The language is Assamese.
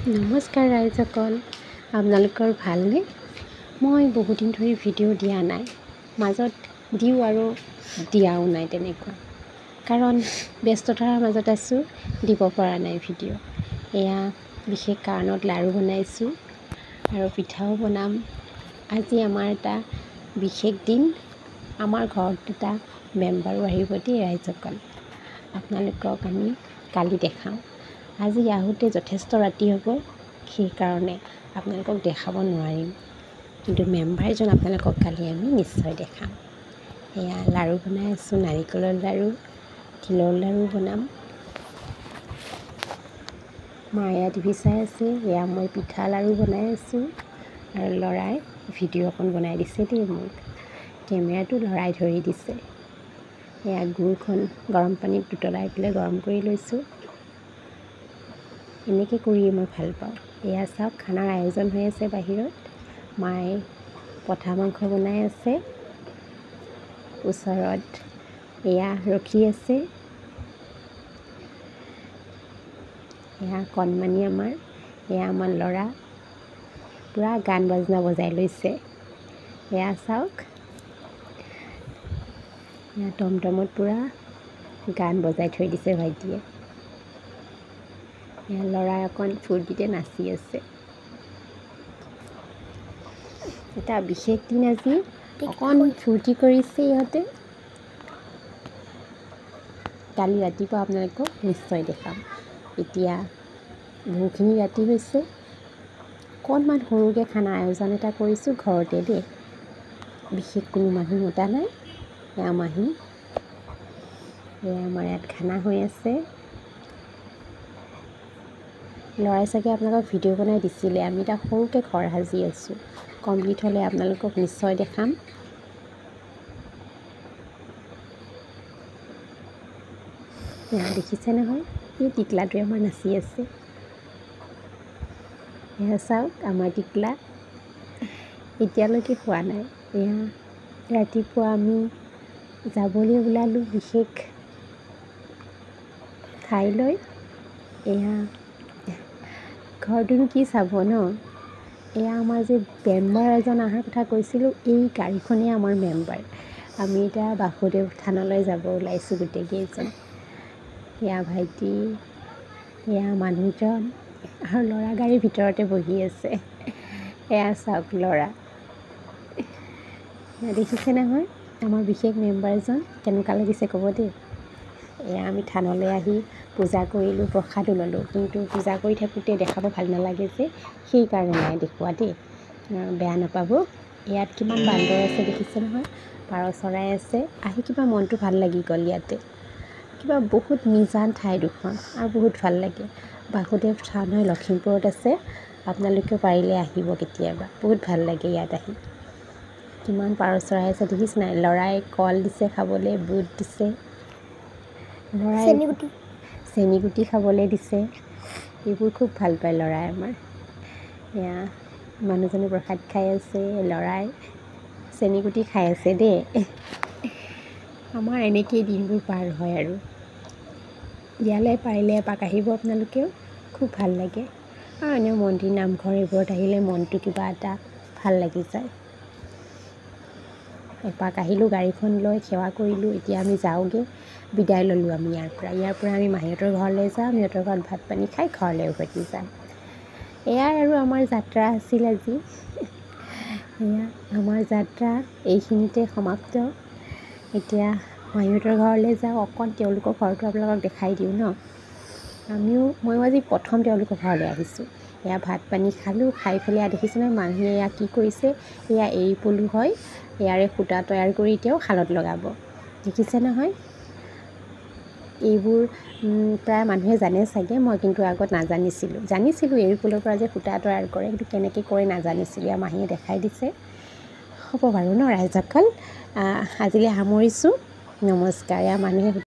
নমস্কাৰ ৰাইজসকল, আপোনালোকৰ ভালনে? মই বহুদিন ধৰি ভিডিঅ' দিয়া নাই, মাজত দিওঁ আৰু দিয়াও নাই তেনেকুৱা, কাৰণ ব্যস্ততাৰ মাজত আছোঁ, দিব পৰা নাই ভিডিঅ'। এয়া বিশেষ কাৰণত লাড়ু বনাইছোঁ আৰু পিঠাও বনাম। আজি আমাৰ এটা বিশেষ দিন, আমাৰ ঘৰত এটা মেম্বাৰো আহিব দেই ৰাইজসকল। আপোনালোকক আমি কালি দেখাওঁ। আজি আহোঁতে যথেষ্ট ৰাতি হ'ব, সেইকাৰণে আপোনালোকক দেখাব নোৱাৰিম, কিন্তু মেম্বাৰজন আপোনালোকক কালি আমি নিশ্চয় দেখাম। এয়া লাড়ু বনাই আছোঁ, নাৰিকলৰ লাড়ু, তিলৰ লাড়ু বনাম। মায়ে টিভি চাই আছে, এয়া মই পিঠা লাড়ু বনাই আছোঁ আৰু ল'ৰাই ভিডিঅ' অকণ বনাই দিছে দেই মোক। কেমেৰাটো ল'ৰাই ধৰি দিছে। এয়া গুড়খন গৰম পানীত উতলাই পেলাই গৰম কৰি লৈছোঁ। এনেকৈ কৰিয়ে মই ভাল পাওঁ। এয়া চাওক, খানাৰ আয়োজন হৈ আছে বাহিৰত। মায়ে পঠা মাংস বনাই আছে, ওচৰত এয়া ৰখি আছে। এয়া কণমানি আমাৰ, এয়া আমাৰ ল'ৰা পূৰা গান বাজনা বজাই লৈছে। এয়া চাওক, এয়া টমটমত পূৰা গান বজাই থৈ দিছে ভাইটিয়ে। এয়া ল'ৰাই অকণ ফূৰ্তিতে নাচি আছে। এটা বিশেষ দিন আজি, অকণ ফূৰ্তি কৰিছে ইহঁতে। কালি ৰাতিপুৱা আপোনালোকক নিশ্চয় দেখাম। এতিয়া বহুখিনি ৰাতি হৈছে, অকণমান সৰুকৈ খানা আয়োজন এটা কৰিছোঁ ঘৰতে দেই। বিশেষ কোনো মানুহ মতা নাই, এয়া মাহী। এয়া আমাৰ ইয়াত খানা হৈ আছে। ল'ৰাই চাগে আপোনালোকক ভিডিঅ' বনাই দিছিলে, আমি এটা সৰুকৈ ঘৰ সাজি আছোঁ। কমপ্লিট হ'লে আপোনালোকক নিশ্চয় দেখাম। এয়া দেখিছে নহয়, এই টিকলাটোৱে আমাৰ নাচি আছে। এয়া চাওক, আমাৰ টিকলা এতিয়ালৈকে খোৱা নাই। এয়া ৰাতিপুৱা আমি যাবলৈ ওলালোঁ বিশেষ ঠাইলৈ। এয়া ঘৰটোনো কি চাব ন? এয়া আমাৰ যে মেম্বাৰ এজন অহাৰ কথা কৈছিলোঁ, এই গাড়ীখনেই আমাৰ মেম্বাৰ। আমি এতিয়া বাসুদেৱ থানলৈ যাব ওলাইছোঁ গোটেইকেইজন। এয়া ভাইটি, এয়া মানুহজন আৰু ল'ৰা গাড়ীৰ ভিতৰতে বহি আছে। এয়া চাওক ল'ৰা, দেখিছে নহয় আমাৰ বিশেষ মেম্বাৰজন, কেনেকুৱা লাগিছে ক'ব দেই। এয়া আমি থানলৈ আহি পূজা কৰিলোঁ, প্ৰসাদো ল'লোঁ, কিন্তু পূজা কৰি থাকোঁতে দেখাব ভাল নালাগে যে, সেইকাৰণে নাই দেখুওৱা দেই, বেয়া নাপাব। ইয়াত কিমান বান্দৰ আছে দেখিছে নহয়, পাৰ চৰাই আছে। আহি কিবা মনটো ভাল লাগি গ'ল ইয়াতে। কিবা বহুত নিজান ঠাইডোখৰ আৰু বহুত ভাল লাগে। বাসুদেৱ থান হৈ লখিমপুৰত আছে, আপোনালোকেও পাৰিলে আহিব কেতিয়াবা, বহুত ভাল লাগে ইয়াত আহি। কিমান পাৰ চৰাই আছে দেখিছে নাই? ল'ৰাই কল দিছে খাবলৈ, বুট দিছে, ল'ৰাই চেনিগুটি খাবলৈ দিছে। এইবোৰ খুব ভাল পায় ল'ৰাই আমাৰ। এয়া মানুহজনে প্ৰসাদ খাই আছে, ল'ৰাই চেনিগুটি খাই আছে দেই। আমাৰ এনেকেই দিনবোৰ পাৰ হয় আৰু। ইয়ালৈ পাৰিলে এপাক আহিব আপোনালোকেও, খুব ভাল লাগে। আৰু এনেও মন্দিৰ নামঘৰ এইবোৰত আহিলে মনটো কিবা এটা ভাল লাগি যায়। এপাক আহিলোঁ গাড়ীখন লৈ, সেৱা কৰিলোঁ। এতিয়া আমি যাওঁগৈ, বিদায় ল'লোঁ আমি ইয়াৰ পৰা আমি মাহীহঁতৰ ঘৰলৈ যাম। সিহঁতৰ ঘৰত ভাত পানী খাই ঘৰলৈ উভতি যাম। এয়াই আৰু আমাৰ যাত্ৰা আছিল আজি। এয়া আমাৰ যাত্ৰা এইখিনিতে সমাপ্ত। এতিয়া মাহীহঁতৰ ঘৰলৈ যাওঁ, অকণ তেওঁলোকৰ ঘৰটো আপোনালোকক দেখাই দিওঁ ন। ময়ো আজি প্ৰথম তেওঁলোকৰ ঘৰলৈ আহিছোঁ। এয়া ভাত পানী খালোঁ, খাই পেলাই দেখিছে নহয় মানুহে এয়া কি কৰিছে, এয়া এৰী পলু হয়, ইয়াৰে সূতা তৈয়াৰ কৰি তেওঁ শালত লগাব। দেখিছে নহয়, এইবোৰ প্ৰায় মানুহে জানে চাগে, মই কিন্তু আগত জানিছিলোঁ এৰী পলুৰ পৰা যে সূতা তৈয়াৰ কৰে, কিন্তু কেনেকৈ কৰে নাজানিছিলোঁ। এয়া মাহীয়ে দেখাই দিছে। হ'ব বাৰু ন ৰাইজসকল, আজিলৈ সামৰিছোঁ। নমস্কাৰ। এয়া মানুহে